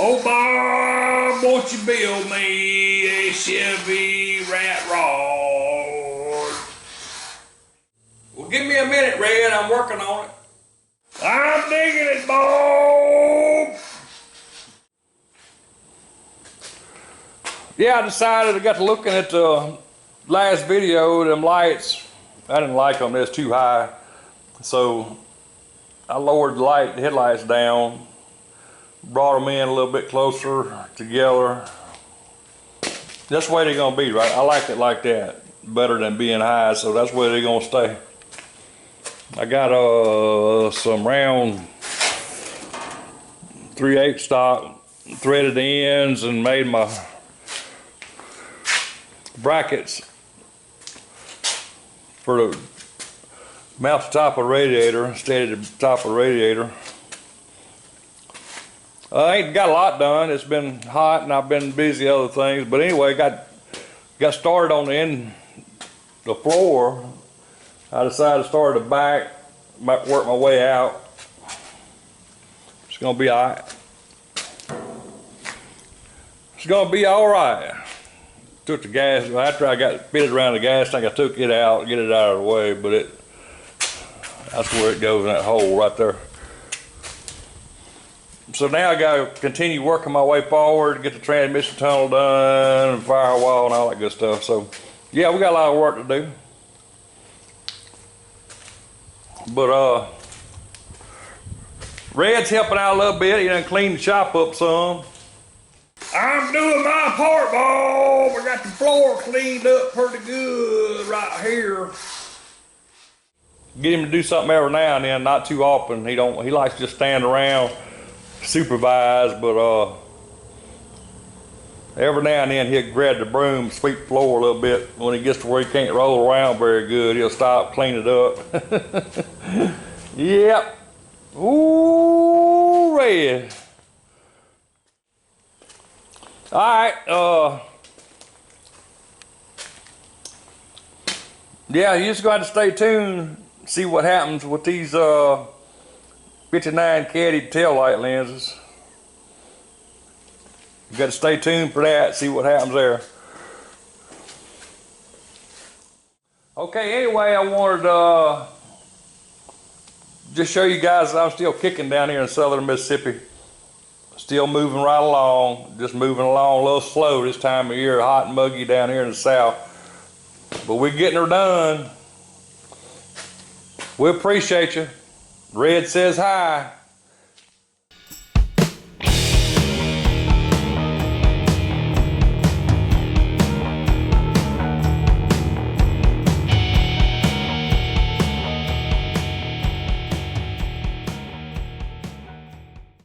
Oh, Bob, won't you build me a Chevy ratrod? Well, give me a minute, Red. I'm working on it. I'm digging it, Bob. Yeah, I decided, I got to looking at the last video, them lights, I didn't like them, they're too high. So I lowered the headlights down, brought them in a little bit closer together. That's the way they're gonna be, right? I like it like that, better than being high, so that's where they're gonna stay. I got some round 3/8 stock, threaded the ends and made my brackets for the mount the top of the radiator, steady the top of the radiator. I ain't got a lot done. It's been hot and I've been busy other things, but anyway, got started on the floor. I decided to start at the back, might work my way out. It's gonna be all right. It's gonna be all right. Took the gas, after I got fitted around the gas tank, I took it out, get it out of the way, but that's where it goes in that hole right there. So now I gotta continue working my way forward, get the transmission tunnel done, and firewall and all that good stuff. So yeah, we got a lot of work to do. But Red's helping out a little bit. He done cleaned the shop up some. I'm doing my part, Bob. I got the floor cleaned up pretty good right here. Get him to do something every now and then, not too often. He likes to just stand around, supervise, but every now and then he'll grab the broom, sweep the floor a little bit. When he gets to where he can't roll around very good, he'll stop, clean it up. Yep. Ooh, Red. All right, yeah, you just got to stay tuned, see what happens with these 59 caddy taillight lenses. You got to stay tuned for that, see what happens there. Okay, anyway, I wanted to just show you guys I'm still kicking down here in southern Mississippi. Still moving right along, just moving along a little slow this time of year, hot and muggy down here in the south. But we're getting her done. We appreciate you. Red says hi.